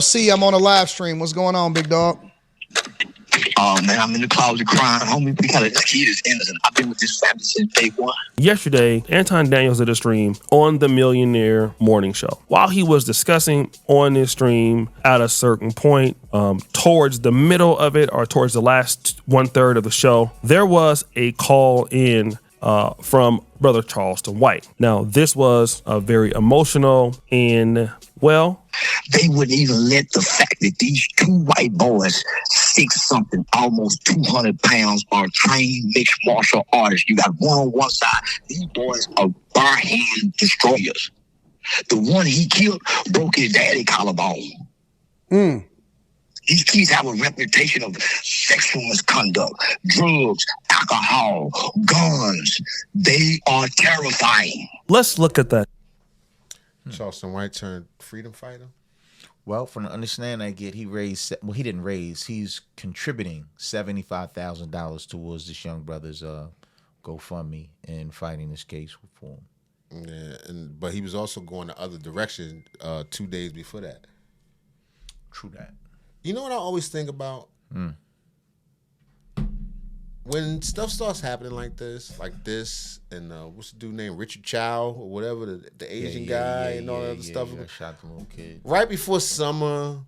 See, I'm on a live stream. What's going on, big dog? Oh man, I'm in the closet crying, homie. We got a kid is innocent. I've been with this family since day one. Yesterday, Anton Daniels did a stream on the Millionaire Morning Show. While he was discussing on this stream at a certain point, towards the middle of it or towards the last 1/3 of the show, there was a call in from Brother Charleston White. Now, this was very emotional and, well, they wouldn't even let the fact that these two white boys, 6-something, almost 200 pounds, are trained mixed martial artists. You got one on one side. These boys are bar hand destroyers. The one he killed broke his daddy collarbone. These kids have a reputation of sexual misconduct, drugs, alcohol, guns. They are terrifying. Let's look at that. Charleston White turned freedom fighter. Well, from the understanding I get, he didn't raise. He's contributing $75,000 towards this young brother's GoFundMe and fighting this case for him. Yeah, but he was also going the other direction 2 days before that. True that. You know what I always think about? When stuff starts happening like this, and what's the dude named Richard Chow or whatever, the Asian guy and all that other stuff. Shot the little kid. Right before summer,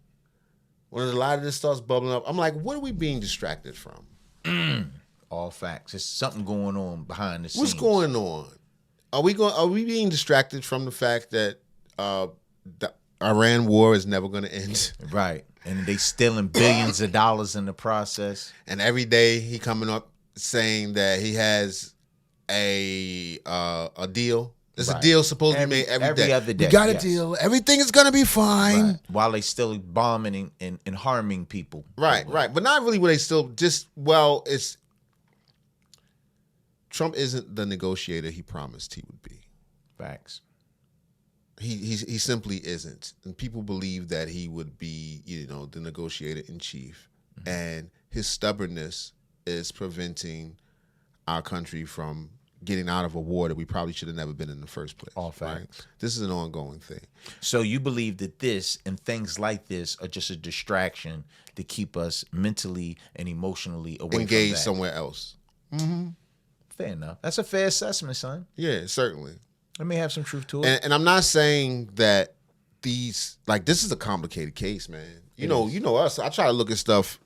when a lot of this starts bubbling up, I'm like, what are we being distracted from? All facts. There's something going on behind the scenes. What's going on? Are we being distracted from the fact that the Iran war is never going to end? Right. And they stealing billions of dollars in the process. And every day he coming up saying that he has a deal. There's a deal supposed to be made every day. Other day. We got a deal. Everything is going to be fine. Right. While they still bombing and harming people. Right. But not really where they still it's Trump isn't the negotiator he promised he would be. Facts. He simply isn't, and people believe that he would be, the negotiator in chief, and his stubbornness is preventing our country from getting out of a war that we probably should have never been in the first place. All facts. Right? This is an ongoing thing. So you believe that this and things like this are just a distraction to keep us mentally and emotionally away engaged from that. Somewhere else. Mm-hmm. Fair enough. That's a fair assessment, son. Yeah, certainly. Let me have some truth to it. And I'm not saying that this is a complicated case, man. You know us. I try to look at stuff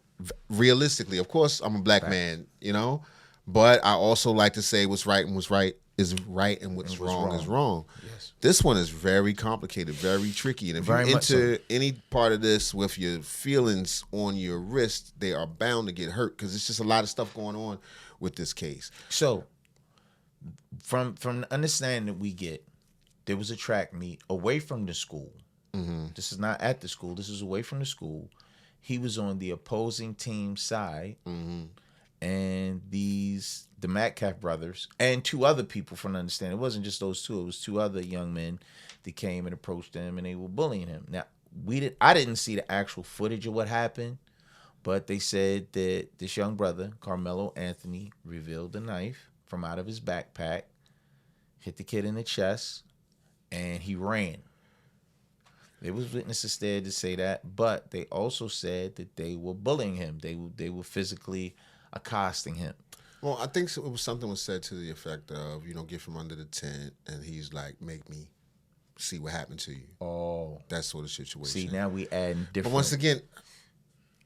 realistically. Of course, I'm a black man, but I also like to say what's right is right and what's wrong is wrong. Yes. This one is very complicated, very tricky. And if you enter any part of this with your feelings on your wrist, they are bound to get hurt because it's just a lot of stuff going on with this case. So, from the understanding that we get, there was a track meet away from the school. Mm-hmm. This is not at the school. This is away from the school. He was on the opposing team side, and the Metcalf brothers and two other people, from the understanding, it wasn't just those two. It was two other young men that came and approached him, and they were bullying him. Now, I didn't see the actual footage of what happened, but they said that this young brother, Karmelo Anthony, revealed a knife from out of his backpack, hit the kid in the chest, and he ran. There was witnesses there to say that, but they also said that they were bullying him. They were physically accosting him. Well, I think something was said to the effect of, get from under the tent, and he's like, make me see what happened to you. Oh. That sort of situation. See, now we adding different. But once again,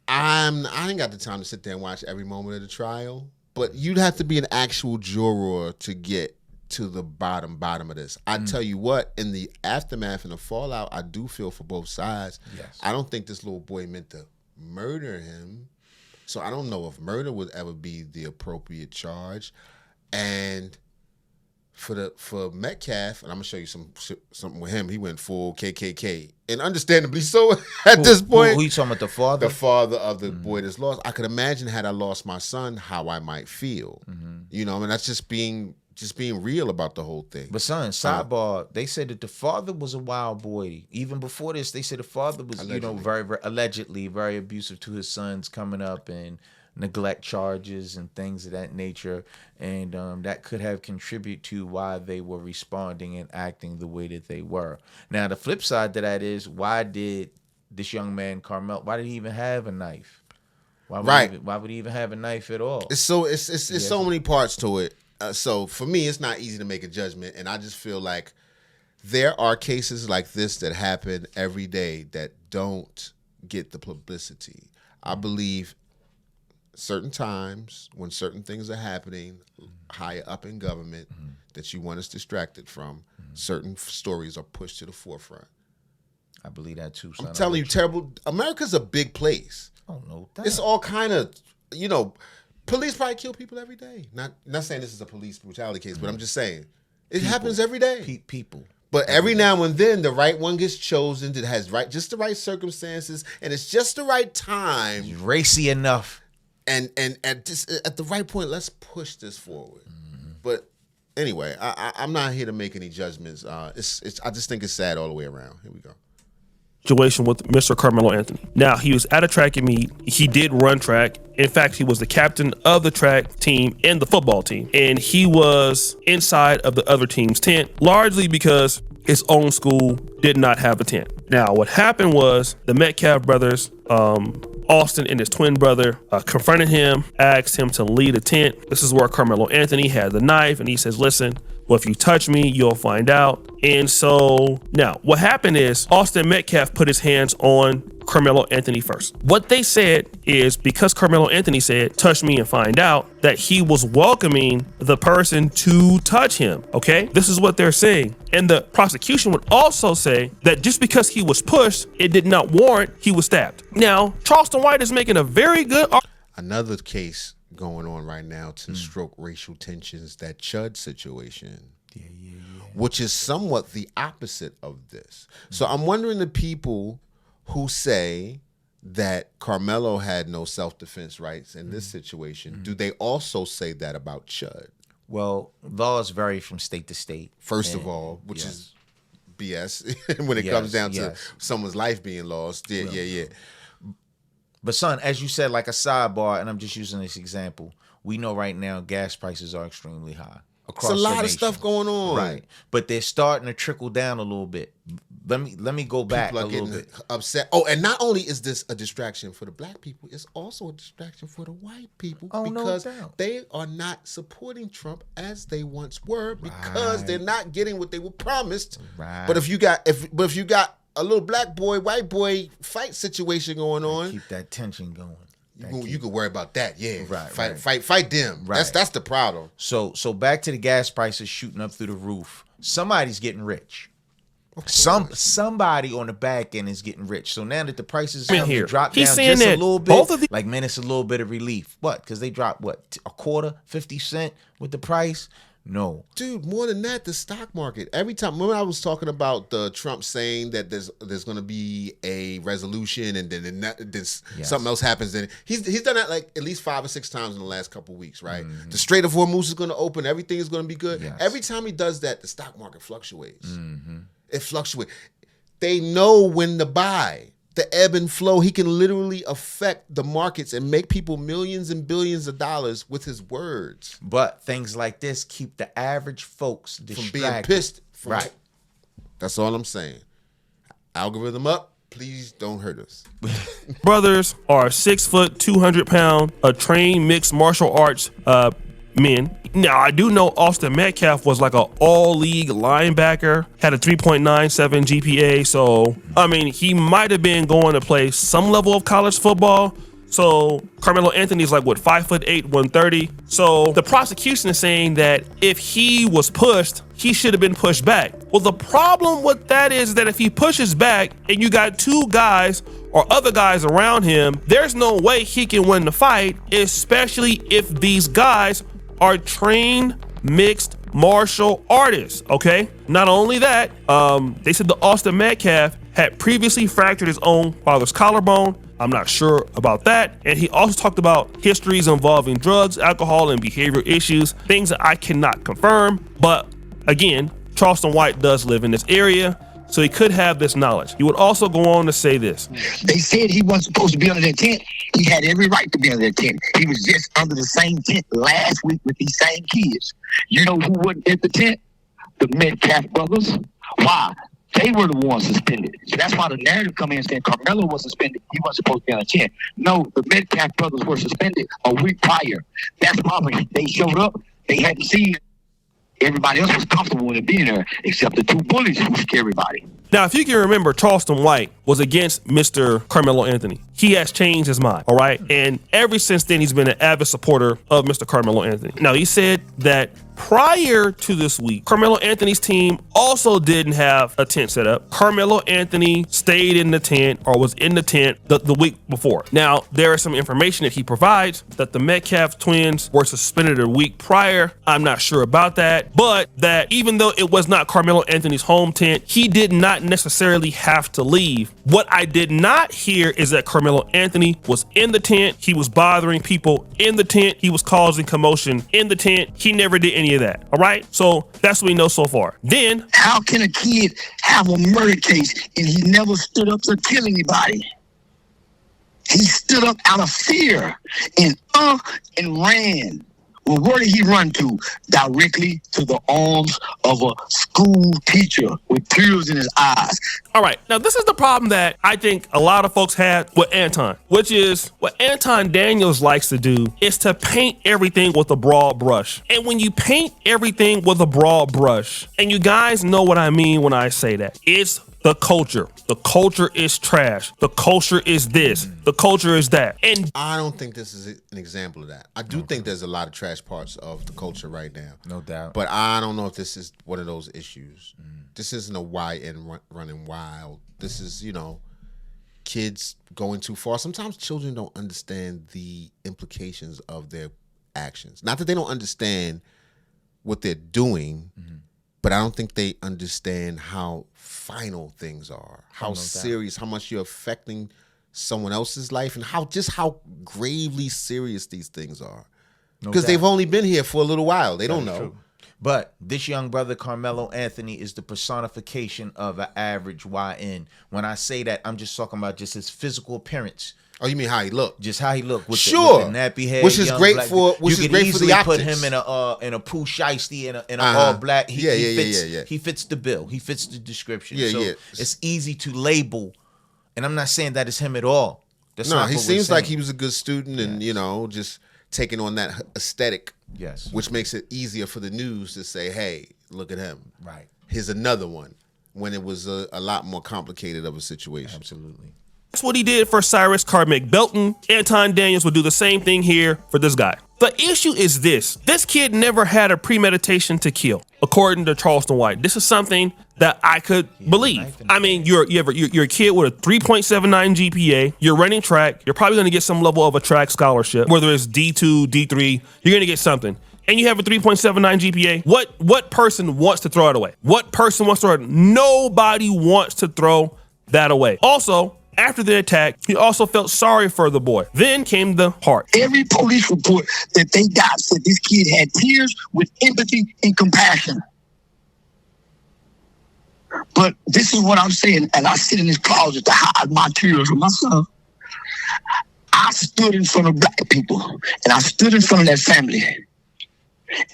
I ain't got the time to sit there and watch every moment of the trial. But you'd have to be an actual juror to get to the bottom of this. I tell you what, in the aftermath and the fallout, I do feel for both sides. Yes. I don't think this little boy meant to murder him. So I don't know if murder would ever be the appropriate charge. And for Metcalf, and I'm gonna show you something with him. He went full KKK, and understandably so at this point. Who you talking about? The father? The father of the boy that's lost. I could imagine had I lost my son, how I might feel. That's just being real about the whole thing. But son, sidebar, they said that the father was a wild boy. Even before this, they said the father was, allegedly. very, very allegedly very abusive to his sons, coming up and neglect charges and things of that nature, and that could have contributed to why they were responding and acting the way that they were. Now, the flip side to that is, why did this young man, Karmelo, why did he even have a knife? Why would he even have a knife at all? It's so many parts to it. So for me, it's not easy to make a judgment, and I just feel like there are cases like this that happen every day that don't get the publicity. I believe certain times when certain things are happening higher up in government that you want us distracted from, certain stories are pushed to the forefront. I believe that too, son. I'm telling you, terrible. America's a big place. Oh no, that. It's all kind of, police probably kill people every day. Not saying this is a police brutality case, but I'm just saying it happens every day. People. But every now and then, the right one gets chosen that has just the right circumstances, and it's just the right time. It's racy enough. And at the right point, let's push this forward. But anyway, I'm not here to make any judgments. I just think it's sad all the way around. Here we go. Situation with Mr. Karmelo Anthony. Now, he was at a track and meet. He did run track. In fact, he was the captain of the track team and the football team. And he was inside of the other team's tent, largely because his own school did not have a tent. Now, what happened was the Metcalf brothers, Austin and his twin brother, confronted him, asked him to leave the tent. This is where Karmelo Anthony had the knife, and he says, listen, well, if you touch me, you'll find out. And so now what happened is Austin Metcalf put his hands on Karmelo Anthony first. What they said is because Karmelo Anthony said, touch me and find out, that he was welcoming the person to touch him. Okay, this is what they're saying. And the prosecution would also say that just because he was pushed, it did not warrant he was stabbed. Now, Charleston White is making a very good Another case going on right now to stroke racial tensions, that Chud situation, which is somewhat the opposite of this. So I'm wondering the people who say that Karmelo had no self-defense rights in this situation, do they also say that about Chud? Well, laws vary from state to state. First of all, which is BS when it comes down to someone's life being lost. Yeah. But son, as you said, like a sidebar, and I'm just using this example, we know right now gas prices are extremely high. It's a lot of stuff going on. Right. But they're starting to trickle down a little bit. Let me go back a little bit. Upset. Oh, and not only is this a distraction for the black people, it's also a distraction for the white people because they are not supporting Trump as they once were because they're not getting what they were promised. Right. But if you got a little black boy, white boy fight situation going on, keep that tension going. You could worry about that, yeah. Right, fight them. Right. That's the problem. So back to the gas prices shooting up through the roof. Somebody's getting rich. Somebody on the back end is getting rich. So now that the prices have dropped down just a little bit, like man, it's a little bit of relief. What? Because they dropped a quarter, 50 cents with the price. No, dude, more than that, the stock market. Every time, remember I was talking about the Trump saying that there's going to be a resolution, and then something else happens. Then he's done that like at least 5 or 6 times in the last couple of weeks, right? The Strait of Hormuz is going to open. Everything is going to be good. Yes. Every time he does that, the stock market fluctuates. It fluctuates. They know when to buy. The ebb and flow, he can literally affect the markets and make people millions and billions of dollars with his words. But things like this keep the average folks distracted. From being pissed. Right. That's all I'm saying. Algorithm up. Please don't hurt us. brothers are 6 foot, 200 pound, trained mixed martial arts men. Now, I do know Austin Metcalf was like an all-league linebacker, had a 3.97 GPA. So, I mean, he might have been going to play some level of college football. So, Karmelo Anthony is like, 5'8", 130. So, the prosecution is saying that if he was pushed, he should have been pushed back. Well, the problem with that is that if he pushes back and you got 2 guys or other guys around him, there's no way he can win the fight, especially if these guys are trained mixed martial artists, okay? Not only that, they said the Austin Metcalf had previously fractured his own father's collarbone. I'm not sure about that. And he also talked about histories involving drugs, alcohol, and behavioral issues, things that I cannot confirm. But again, Charleston White does live in this area, so he could have this knowledge. He would also go on to say this. They said he wasn't supposed to be under that tent. He had every right to be under that tent. He was just under the same tent last week with these same kids. You know who wasn't in the tent? The Metcalf brothers. Why? They were the ones suspended. So that's why the narrative come in and saying Karmelo was suspended. He wasn't supposed to be on a 10. No, the Metcalf brothers were suspended a week prior. That's probably they showed up. They hadn't seen it. Everybody else was comfortable with it being there, except the two bullies who scared everybody. Now, if you can remember, Charleston White was against Mr. Karmelo Anthony. He has changed his mind, all right? And ever since then, he's been an avid supporter of Mr. Karmelo Anthony. Now, he said that prior to this week, Karmelo Anthony's team also didn't have a tent set up. Karmelo Anthony stayed in the tent or was in the tent the week before. Now, there is some information that he provides that the Metcalf twins were suspended a week prior. I'm not sure about that, but that even though it was not Karmelo Anthony's home tent, he did not necessarily have to leave. What I did not hear is that Karmelo Anthony was in the tent. He was bothering people in the tent. He was causing commotion in the tent. He never did any of that. All right. So that's what we know so far. Then, how can a kid have a murder case and he never stood up to kill anybody? He stood up out of fear and ran. Well, where did he run to? Directly to the arms of a school teacher with tears in his eyes. All right. Now, this is the problem that I think a lot of folks had with Anton, which is what Anton Daniels likes to do is to paint everything with a broad brush. And when you paint everything with a broad brush, and you guys know what I mean when I say that, it's the culture. The culture is trash. The culture is this. The culture is that. And I don't think this is an example of that. I do think there's a lot of trash parts of the culture right now. No doubt. But I don't know if this is one of those issues. This isn't a YN running wild. This is, kids going too far. Sometimes children don't understand the implications of their actions. Not that they don't understand what they're doing, but I don't think they understand how final things are, how serious, how much you're affecting someone else's life, and how gravely serious these things are. Because they've only been here for a little while. They don't know. True. But this young brother, Karmelo Anthony, is the personification of an average YN. When I say that, I'm just talking about just his physical appearance. Oh, you mean how he looked? Just how he looked with the nappy hair, which is great for you could easily the put optics. him in a Pooh Shiesty in a all black. He fits. He fits the bill. He fits the description. Yeah, so it's easy to label, and I'm not saying that it's him at all. That's no, not he what we're seems like saying. he was a good student, and just taking on that aesthetic. Yes, which makes it easier for the news to say, "Hey, look at him." Right. Here's another one. When it was a lot more complicated of a situation. Absolutely. that's what he did for Cyrus Carmick Belton. Anton Daniels would do the same thing here for this guy. The issue is this kid never had a premeditation to kill, according to Charleston White. This is something that I could believe. I mean, you're a kid with a 3.79 GPA. You're running track. You're probably going to get some level of a track scholarship, whether it's D2, D3. You're going to get something. And you have a 3.79 GPA. What person wants to throw it away? What person wants to throw it? Nobody wants to throw that away. Also, after the attack, he also felt sorry for the boy. Then came the heart. Every police report that they got said this kid had tears with empathy and compassion. But this is what I'm saying, and I sit in this closet to hide my tears from myself. I stood in front of black people, and I stood in front of that family.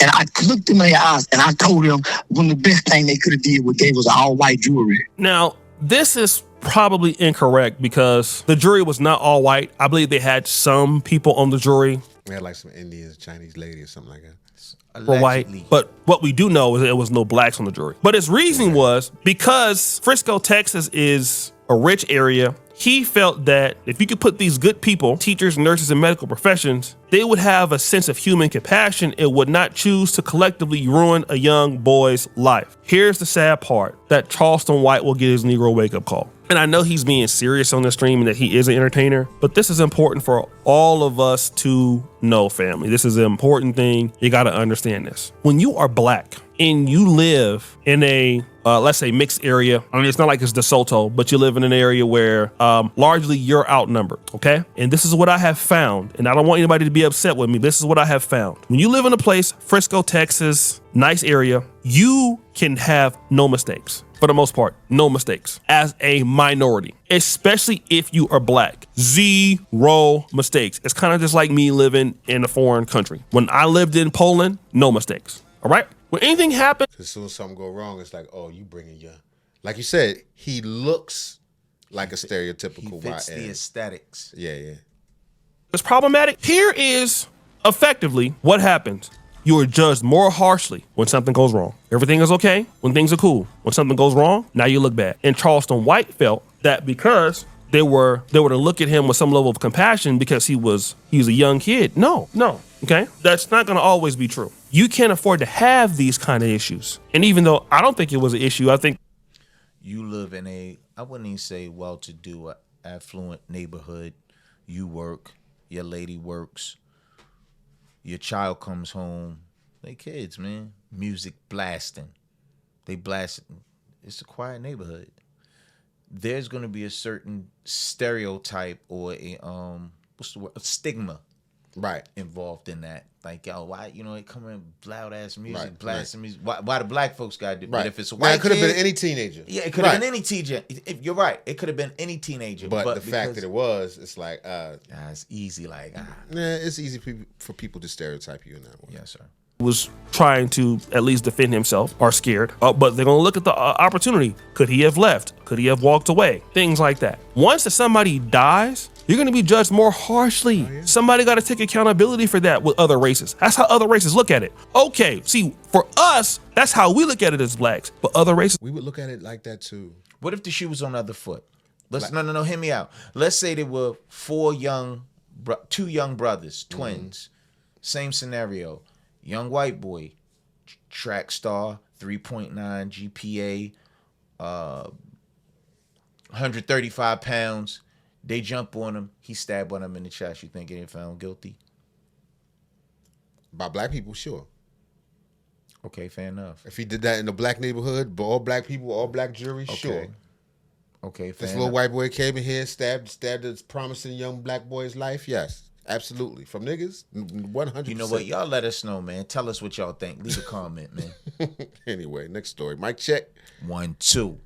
And I looked them in their eyes, and I told them one of the best thing they could have did was gave us all white jewelry. Now, this is probably incorrect because the jury was not all white. I believe they had some people on the jury They had like some Indians, Chinese lady or something like that. were white. But what we do know is there was no blacks on the jury. But his reasoning was because Frisco, Texas is a rich area. He felt that if you could put these good people, teachers, nurses, and medical professions, they would have a sense of human compassion and would not choose to collectively ruin a young boy's life. Here's the sad part, that Charleston White will get his Negro wake-up call. And I know he's being serious on the stream and that he is an entertainer, but this is important for all of us to know, family. This is an important thing. You got to understand this. When you are black and you live in a let's say mixed area. I mean, it's not like it's DeSoto, but you live in an area where largely you're outnumbered, okay? And this is what I have found, and I don't want anybody to be upset with me. This is what I have found. When you live in a place, Frisco, Texas, nice area, you can have no mistakes. For the most part, no mistakes as a minority, especially if you are black. Zero mistakes. It's kind of just like me living in a foreign country. When I lived in Poland, no mistakes, all right? When anything happens, As soon as something go wrong, it's like, oh, you bringing your Like you said, he looks like a stereotypical He fits YN. the aesthetics. Yeah. It's problematic. Here is effectively what happens. You are judged more harshly when something goes wrong. Everything is okay when things are cool. When something goes wrong, now you look bad. And Charleston White felt that because they were to look at him with some level of compassion because he was a young kid. No. Okay? That's not going to always be true. You can't afford to have these kind of issues. And even though I don't think it was an issue, I think You live in I wouldn't even say well-to-do, affluent neighborhood. You work, your lady works, your child comes home. They kids, man. Music blasting. They blast. It's a quiet neighborhood. There's going to be a certain stereotype or a a stigma Right. involved in that. Like, yo, why, it come in loud ass music, Right, blasting music. Why the black folks got to do? Right. But if it's a Now, white it could have kid, been any teenager. yeah, it could have been any teenager. You're right. It could have been any teenager. But the fact that because- it was, it's like, it's easy. Like, it's easy for people to stereotype you in that way. yes, sir. was trying to at least defend himself or scared, but they're going to look at the opportunity. Could he have left? Could he have walked away? Things like that. Once that somebody dies, you're going to be judged more harshly. Somebody got to take accountability for that with other races. That's how other races look at it. Okay, see, for us, that's how we look at it as blacks. But other races, We would look at it like that too. What if the shoe was on the other foot? No, hear me out. Let's say there were two young brothers, twins. Same scenario. Young white boy, track star, 3.9 GPA, 135 pounds. They jump on him. He stabbed one of them in the chest. You think he ain't found guilty? By black people, sure. Okay, fair enough. If he did that in a black neighborhood, but all black people, all black jury, sure. Okay, fair This enough. little white boy came in here, stabbed this promising young black boy's life. Yes, absolutely. From niggas, 100%. You know what? Y'all let us know, man. Tell us what y'all think. Leave a comment, man. Anyway, next story. Mic check. 1, 2.